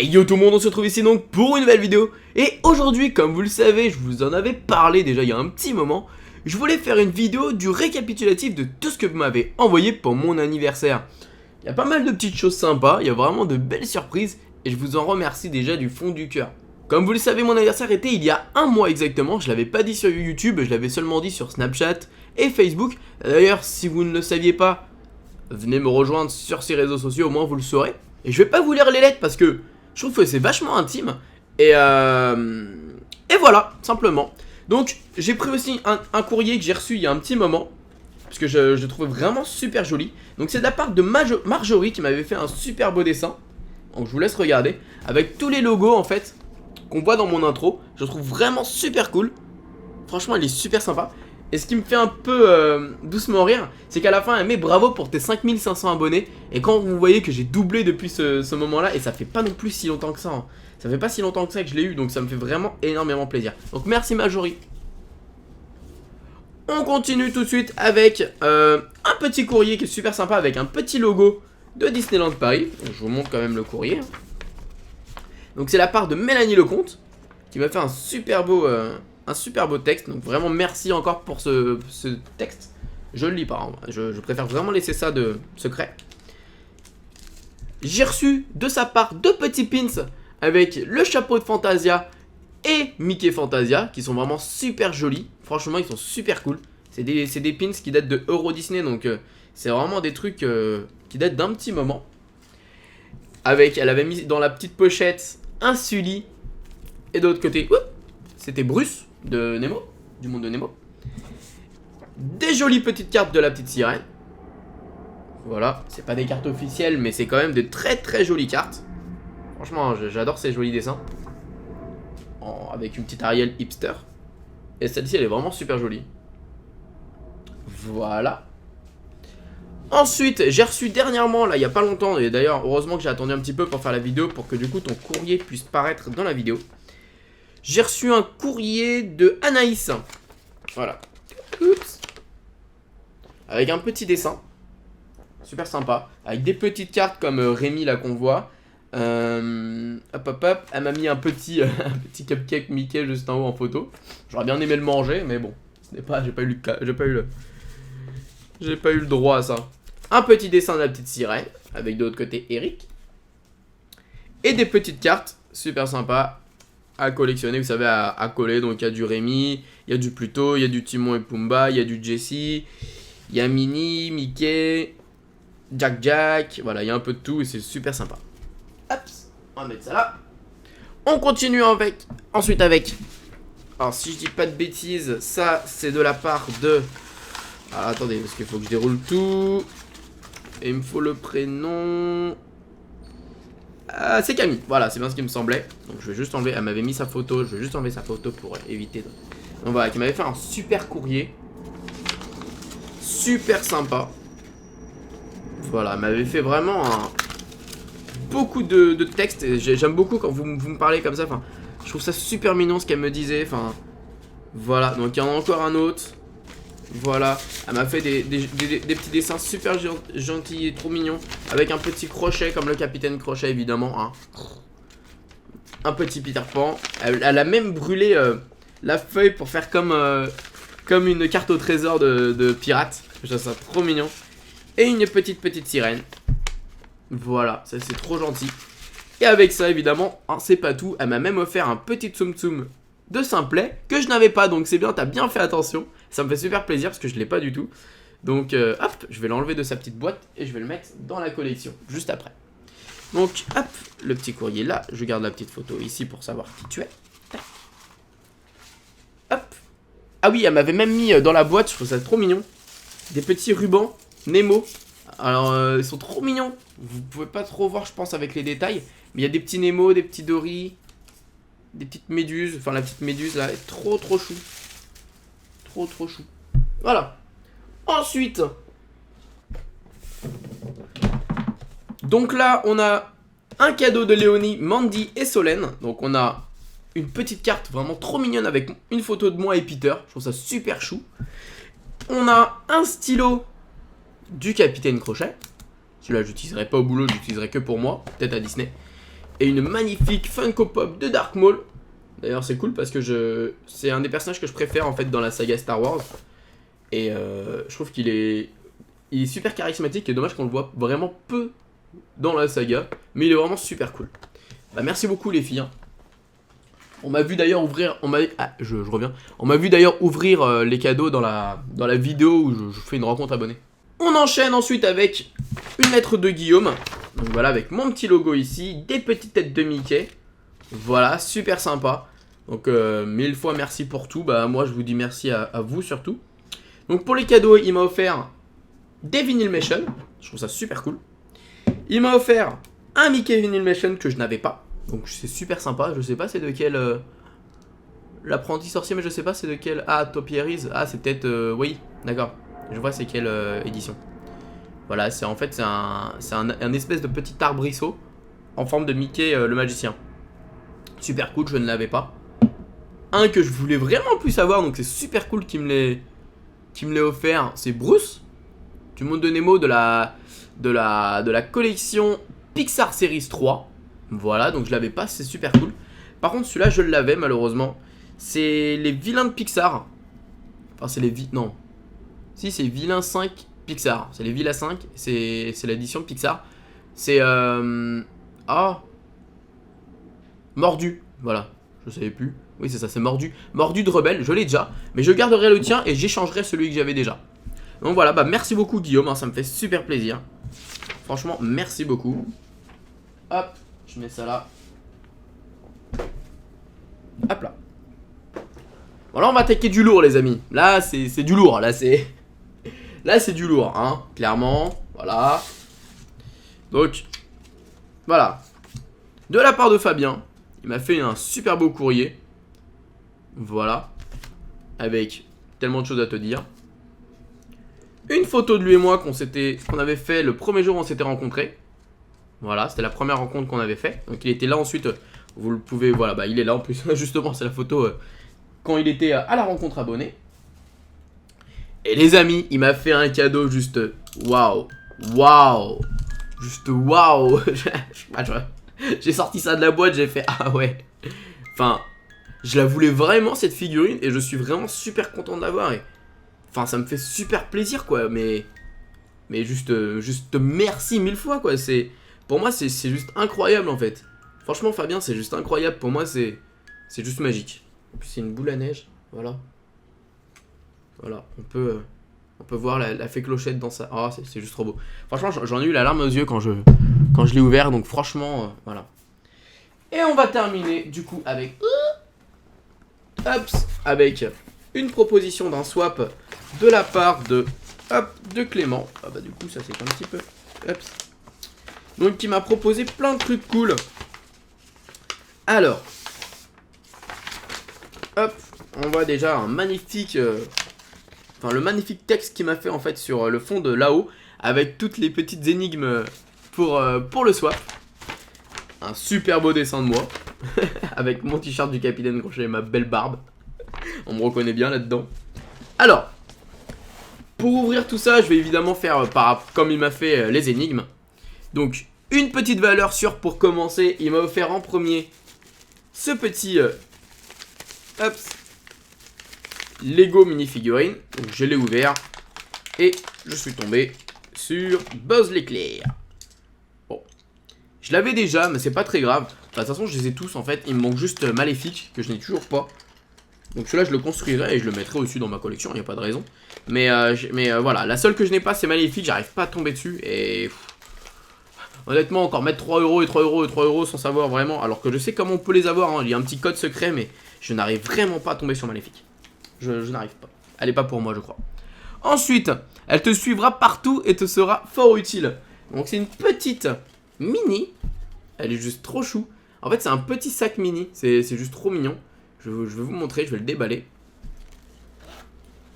Hey yo tout le monde, on se retrouve ici donc pour une nouvelle vidéo. Et aujourd'hui, comme vous le savez, je vous en avais parlé déjà il y a un petit moment, je voulais faire une vidéo du récapitulatif de tout ce que vous m'avez envoyé pour mon anniversaire. Il y a pas mal de petites choses sympas, il y a vraiment de belles surprises et je vous en remercie déjà du fond du cœur. Comme vous le savez, mon anniversaire était il y a un mois exactement, je l'avais pas dit sur YouTube, je l'avais seulement dit sur Snapchat et Facebook. D'ailleurs, si vous ne le saviez pas, venez me rejoindre sur ces réseaux sociaux, au moins vous le saurez. Et je vais pas vous lire les lettres parce que je trouve que c'est vachement intime. Et voilà, simplement. Donc, j'ai pris aussi un courrier que j'ai reçu il y a un petit moment. Parce que je le trouve vraiment super joli. Donc, c'est de la part de Marjorie qui m'avait fait un super beau dessin. Donc, je vous laisse regarder. Avec tous les logos, en fait, qu'on voit dans mon intro. Je le trouve vraiment super cool. Franchement, il est super sympa. Et ce qui me fait un peu doucement rire, c'est qu'à la fin elle met bravo pour tes 5500 abonnés. Et quand vous voyez que j'ai doublé depuis ce moment là, et ça fait pas non plus si longtemps que ça, hein. Ça fait pas si longtemps que ça que je l'ai eu, donc ça me fait vraiment énormément plaisir. Donc merci Marjorie. On continue tout de suite avec un petit courrier qui est super sympa, avec un petit logo de Disneyland Paris. Donc, je vous montre quand même le courrier. Donc c'est la part de Mélanie Lecomte, qui m'a fait un super beau texte. Donc vraiment merci encore pour ce texte. Je le lis pas, hein. Je préfère vraiment laisser ça de secret. J'ai reçu de sa part deux petits pins avec le chapeau de Fantasia et Mickey Fantasia, qui sont vraiment super jolis. Franchement, ils sont super cool. C'est des pins qui datent de Euro Disney, donc c'est vraiment des trucs qui datent d'un petit moment. Elle avait mis dans la petite pochette un Sully, et de l'autre côté, c'était Bruce de Nemo, du monde de Nemo. Des jolies petites cartes de la petite sirène. Voilà, c'est pas des cartes officielles, mais c'est quand même de très très jolies cartes. Franchement, j'adore ces jolis dessins. Avec une petite Ariel hipster. Et celle-ci, elle est vraiment super jolie. Voilà. Ensuite, j'ai reçu dernièrement, là, il y a pas longtemps, et d'ailleurs, heureusement que j'ai attendu un petit peu pour faire la vidéo, pour que du coup, ton courrier puisse paraître dans la vidéo. J'ai reçu un courrier de Anaïs. Voilà. Oups. Avec un petit dessin. Super sympa. Avec des petites cartes comme Rémi là qu'on voit. Hop hop hop. Elle m'a mis un petit cupcake Mickey juste en haut en photo. J'aurais bien aimé le manger, mais bon. J'ai pas eu le droit à ça. Un petit dessin de la petite sirène. Avec de l'autre côté Eric. Et des petites cartes. Super sympa. À collectionner, vous savez, à coller. Donc il y a du Rémi, il y a du Pluto, il y a du Timon et Pumba, il y a du Jessie, il y a Minnie, Mickey, Jack, voilà, il y a un peu de tout et c'est super sympa. Hop, on va mettre ça là. On continue ensuite avec, alors si je dis pas de bêtises, ça c'est de la part de, alors attendez, parce qu'il faut que je déroule tout, et il me faut le prénom. C'est Camille, voilà, c'est bien ce qui me semblait. Donc je vais juste enlever, elle m'avait mis sa photo, je vais juste enlever sa photo pour éviter. Donc voilà, qui m'avait fait un super courrier. Super sympa. Voilà, elle m'avait fait vraiment beaucoup de textes. J'aime beaucoup quand vous me parlez comme ça. Enfin, je trouve ça super mignon ce qu'elle me disait. Enfin, voilà, donc il y en a encore un autre. Voilà, elle m'a fait des petits dessins super gentils et trop mignons. Avec un petit crochet comme le capitaine Crochet évidemment, hein. Un petit Peter Pan. Elle a même brûlé la feuille pour faire comme une carte au trésor de pirate. Je trouve ça trop mignon. Et une petite sirène. Voilà, ça c'est trop gentil. Et avec ça évidemment, hein, c'est pas tout. Elle m'a même offert un petit tsum tsum de simplet que je n'avais pas, donc c'est bien, t'as bien fait attention. Ça me fait super plaisir parce que je l'ai pas du tout. Donc hop, je vais l'enlever de sa petite boîte et je vais le mettre dans la collection juste après. Donc hop, le petit courrier là, je garde la petite photo ici pour savoir qui tu es. Hop. Ah oui, elle m'avait même mis dans la boîte, je trouve ça trop mignon, des petits rubans Nemo. Alors ils sont trop mignons. Vous pouvez pas trop voir je pense avec les détails, mais il y a des petits Nemo, des petits Dory, des petites méduses, enfin la petite méduse là est trop chou. Trop chou. Voilà. Ensuite, donc là on a un cadeau de Léonie, Mandy et Solène. Donc on a une petite carte vraiment trop mignonne avec une photo de moi et Peter. Je trouve ça super chou. On a un stylo du capitaine Crochet. Celui-là j'utiliserai pas au boulot, j'utiliserai que pour moi, peut-être à Disney. Et une magnifique Funko Pop de Dark Maul. D'ailleurs c'est cool parce que c'est un des personnages que je préfère en fait dans la saga Star Wars. Et je trouve qu'il est super charismatique et dommage qu'on le voit vraiment peu dans la saga. Mais il est vraiment super cool. Bah merci beaucoup les filles. On m'a vu d'ailleurs ouvrir, je reviens. On m'a vu d'ailleurs ouvrir les cadeaux dans la vidéo où je fais une rencontre abonnée. On enchaîne ensuite avec une lettre de Guillaume. Donc voilà, avec mon petit logo ici, des petites têtes de Mickey. Voilà, super sympa. Donc 1000 fois merci pour tout. Bah moi je vous dis merci à vous surtout. Donc pour les cadeaux, il m'a offert des Vinylmation. Je trouve ça super cool. Il m'a offert un Mickey Vinylmation que je n'avais pas. Donc c'est super sympa. Je sais pas c'est de quel... l'apprenti sorcier, mais je sais pas c'est de quel... Ah, Topiaries. Ah, c'est peut-être... oui, d'accord. Je vois c'est quelle édition. Voilà, c'est en fait c'est un espèce de petit arbrisseau en forme de Mickey le magicien. Super cool, je ne l'avais pas. Un que je voulais vraiment plus avoir, donc c'est super cool qu'il me l'ait offert, c'est Bruce du Monde de Nemo de la collection Pixar Series 3. Voilà, donc je l'avais pas, c'est super cool. Par contre celui-là je l'avais malheureusement. C'est les vilains de Pixar. Enfin c'est les non. Si c'est vilains 5 Pixar, c'est les vilains 5, c'est l'édition Pixar. C'est Mordu, voilà, je savais plus. Oui c'est ça, c'est Mordu. Mordu de Rebelle, je l'ai déjà, mais je garderai le tien et j'échangerai celui que j'avais déjà. Donc voilà, bah merci beaucoup Guillaume, hein, ça me fait super plaisir. Franchement, merci beaucoup. Hop, je mets ça là. Hop là. Voilà, on va attaquer du lourd les amis. Là c'est du lourd, là c'est du lourd, hein, clairement. Voilà. Donc, voilà. De la part de Fabien, il m'a fait un super beau courrier. Voilà. Avec tellement de choses à te dire. Une photo de lui et moi qu'on avait fait le premier jour où on s'était rencontrés. Voilà, c'était la première rencontre qu'on avait fait. Donc il était là ensuite, vous le pouvez, voilà, bah il est là en plus. Justement, c'est la photo quand il était à la rencontre abonnée. Et les amis, il m'a fait un cadeau juste waouh. Waouh. Juste waouh. J'ai sorti ça de la boîte, j'ai fait ah ouais. Enfin, je la voulais vraiment cette figurine et je suis vraiment super content de l'avoir. Enfin, ça me fait super plaisir quoi, mais juste merci 1000 fois quoi. Pour moi c'est juste incroyable en fait. Franchement Fabien, c'est juste incroyable. Pour moi c'est juste magique. En plus c'est une boule à neige, voilà. Voilà, on peut voir la fée Clochette dans ça. Oh, c'est juste trop beau. Franchement, j'en ai eu la larme aux yeux quand je l'ai ouvert. Donc franchement, voilà. Et on va terminer du coup avec... avec une proposition d'un swap de la part de Clément. Ah bah du coup, ça c'est un petit peu... Donc qui m'a proposé plein de trucs cool. Alors... on voit déjà un magnifique... Enfin, le magnifique texte qu'il m'a fait en fait sur le fond de là-haut, avec toutes les petites énigmes pour le swap. Un super beau dessin de moi, avec mon t-shirt du Capitaine Crochet et ma belle barbe. On me reconnaît bien là-dedans. Alors, pour ouvrir tout ça, je vais évidemment faire comme il m'a fait les énigmes. Donc, une petite valeur sûre pour commencer. Il m'a offert en premier ce petit... Lego minifigurine, donc je l'ai ouvert et je suis tombé sur Buzz l'éclair. Bon, je l'avais déjà, mais c'est pas très grave. De toute façon, je les ai tous en fait. Il me manque juste Maléfique que je n'ai toujours pas. Donc celui-là, je le construirai et je le mettrai au-dessus dans ma collection. Il n'y a pas de raison. Mais voilà, la seule que je n'ai pas, c'est Maléfique. J'arrive pas à tomber dessus et honnêtement, encore mettre 3 € et 3 € et 3 € sans savoir vraiment. Alors que je sais comment on peut les avoir. Hein. Il y a un petit code secret, mais je n'arrive vraiment pas à tomber sur Maléfique. Je n'arrive pas. Elle est pas pour moi, je crois. Ensuite, elle te suivra partout et te sera fort utile. Donc c'est une petite mini. Elle est juste trop chou. En fait, c'est un petit sac mini. C'est juste trop mignon. Je vais vous montrer, je vais le déballer.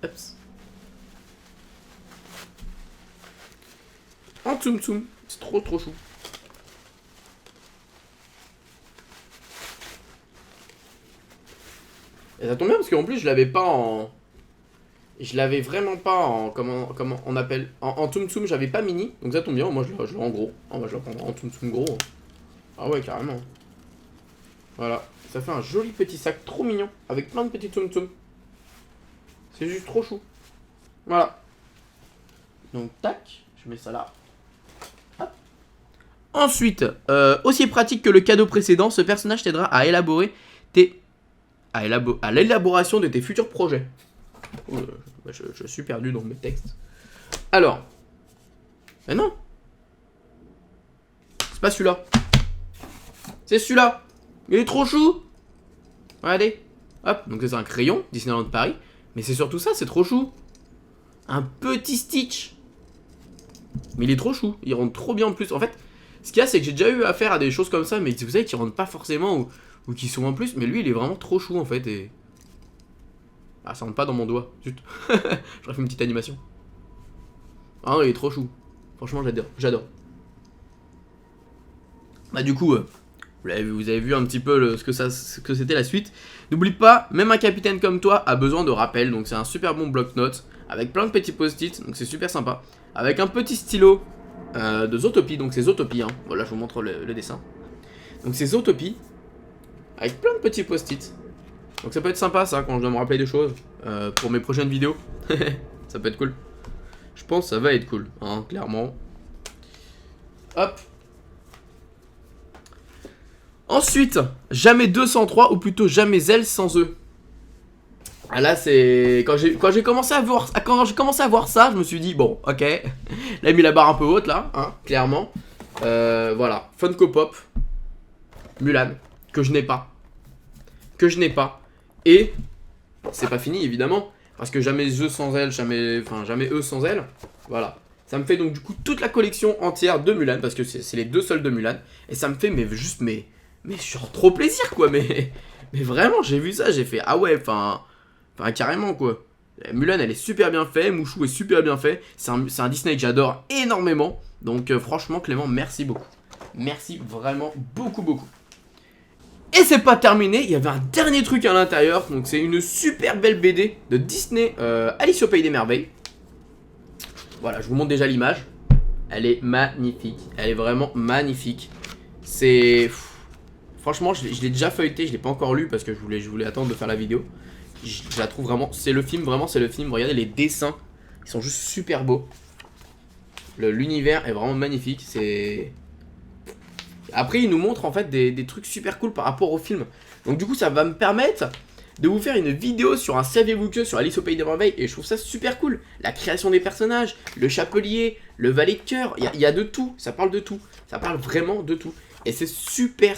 Hop. En tsum tsum. C'est trop chou. Et ça tombe bien parce qu'en plus je l'avais pas en... Je l'avais vraiment pas en... Comment on appelle en Tsum Tsum, j'avais pas mini. Donc ça tombe bien, moi je l'ai en gros. Oh, moi je vais prendre en Tsum Tsum gros. Ah ouais, carrément. Voilà, ça fait un joli petit sac trop mignon, avec plein de petits tsum tsum. C'est juste trop chou. Voilà. Donc tac, je mets ça là. Hop. Ensuite, aussi pratique que le cadeau précédent, ce personnage t'aidera à élaborer à l'élaboration de tes futurs projets. Oh, je suis perdu dans mes textes. Alors. Mais non. C'est pas celui-là. C'est celui-là. Il est trop chou. Regardez. Hop, donc c'est un crayon, Disneyland Paris. Mais c'est surtout ça, c'est trop chou. Un petit Stitch. Mais il est trop chou, il rentre trop bien en plus. En fait, ce qu'il y a, c'est que j'ai déjà eu affaire à des choses comme ça, mais vous savez, qui rentrent pas forcément ou qui sont en plus. Mais lui, il est vraiment trop chou en fait. Et... ah, ça rentre pas dans mon doigt. Zut. J'aurais fait une petite animation. Ah non, il est trop chou. Franchement, j'adore. Bah du coup, vous avez vu un petit peu ce que c'était la suite. N'oublie pas, même un capitaine comme toi a besoin de rappel. Donc c'est un super bon bloc-notes avec plein de petits post-it. Donc c'est super sympa. Avec un petit stylo de Zootopie. Donc c'est Zootopie, hein. Voilà, je vous montre le dessin. Donc c'est Zootopie avec plein de petits post-it. Donc ça peut être sympa ça quand je dois me rappeler des choses pour mes prochaines vidéos. Ça peut être cool. Je pense que ça va être cool, hein, clairement. Hop. Ensuite, jamais 203 ou plutôt jamais L sans E. Ah là c'est... Quand j'ai commencé à voir ça, je me suis dit, bon, ok. Là il a mis la barre un peu haute là, hein, clairement. Voilà, Funko Pop. Mulan, que je n'ai pas. Et c'est pas fini évidemment. Parce que jamais E sans elle, jamais E sans elle. Voilà. Ça me fait donc du coup toute la collection entière de Mulan. Parce que c'est les deux seuls de Mulan. Et ça me fait mais genre trop plaisir quoi. Mais vraiment j'ai vu ça, j'ai fait ah ouais, enfin carrément quoi. Mulan elle est super bien faite, Mouchou est super bien fait. C'est un Disney que j'adore énormément. Donc franchement Clément, merci beaucoup. Merci vraiment beaucoup. Et c'est pas terminé, il y avait un dernier truc à l'intérieur. Donc c'est une super belle BD de Disney, Alice au Pays des Merveilles. Voilà, je vous montre déjà l'image. Elle est magnifique, elle est vraiment magnifique. C'est... franchement, je l'ai déjà feuilleté, je l'ai pas encore lu parce que je voulais attendre de faire la vidéo. Je la trouve vraiment, c'est le film. Regardez les dessins, ils sont juste super beaux. L'univers est vraiment magnifique, c'est... Après, il nous montre en fait des trucs super cool par rapport au film. Donc du coup, ça va me permettre de vous faire une vidéo sur un saviez-vous que sur Alice au Pays des Merveilles. Et je trouve ça super cool. La création des personnages, le chapelier, le valet de cœur, il y a de tout, ça parle de tout. Ça parle vraiment de tout. Et c'est super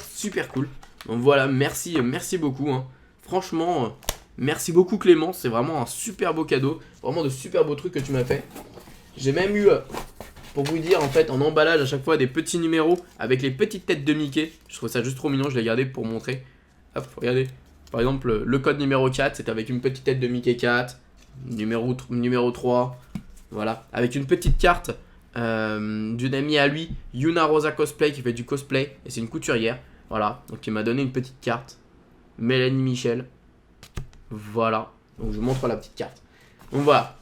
cool. Donc voilà, merci beaucoup, hein. Franchement, merci beaucoup Clément. C'est vraiment un super beau cadeau. Vraiment de super beaux trucs que tu m'as fait. J'ai même eu... pour vous dire en fait en emballage à chaque fois des petits numéros avec les petites têtes de Mickey. Je trouve ça juste trop mignon, je l'ai gardé pour montrer. Hop, regardez. Par exemple le code numéro 4 c'est avec une petite tête de Mickey 4. Numéro 3. Voilà. Avec une petite carte d'une amie à lui, Yuna Rosa Cosplay, qui fait du cosplay. Et c'est une couturière. Voilà. Donc il m'a donné une petite carte. Mélanie Michel. Voilà. Donc je vous montre la petite carte. Donc voilà.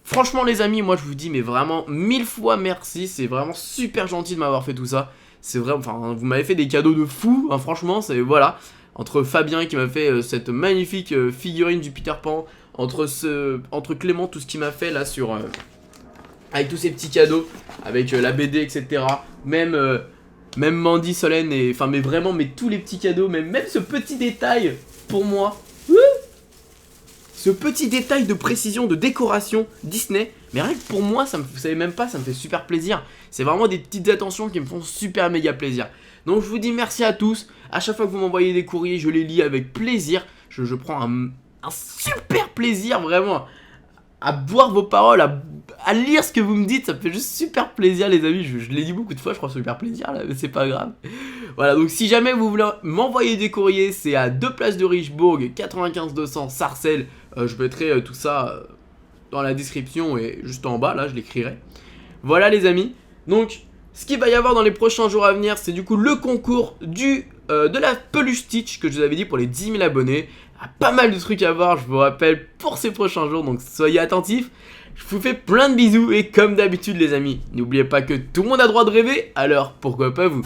Franchement les amis, moi je vous dis mais vraiment 1000 fois merci, c'est vraiment super gentil de m'avoir fait tout ça. C'est vrai, enfin vous m'avez fait des cadeaux de fou, hein, franchement c'est voilà. Entre Fabien qui m'a fait cette magnifique figurine du Peter Pan, entre Clément tout ce qu'il m'a fait là sur avec tous ces petits cadeaux, avec la BD etc. Même Mandy, Solène et enfin mais vraiment mais tous les petits cadeaux, même ce petit détail pour moi. Ce petit détail de précision, de décoration Disney, mais rien que pour moi, vous savez même pas, ça me fait super plaisir. C'est vraiment des petites attentions qui me font super méga plaisir. Donc je vous dis merci à tous. À chaque fois que vous m'envoyez des courriers, je les lis avec plaisir. Je prends un super plaisir vraiment à boire vos paroles, à lire ce que vous me dites. Ça me fait juste super plaisir les amis. Je l'ai dit beaucoup de fois, je crois super plaisir là, mais c'est pas grave. Voilà, donc si jamais vous voulez m'envoyer des courriers, c'est à 2 places de Richebourg, 95 200 Sarcelles. Je mettrai tout ça dans la description et juste en bas, là je l'écrirai. Voilà les amis. Donc ce qu'il va y avoir dans les prochains jours à venir, c'est du coup le concours de la peluche Stitch que je vous avais dit pour les 10 000 abonnés. Il y a pas mal de trucs à voir, je vous rappelle, pour ces prochains jours, donc soyez attentifs. Je vous fais plein de bisous et comme d'habitude les amis, n'oubliez pas que tout le monde a droit de rêver, alors pourquoi pas vous.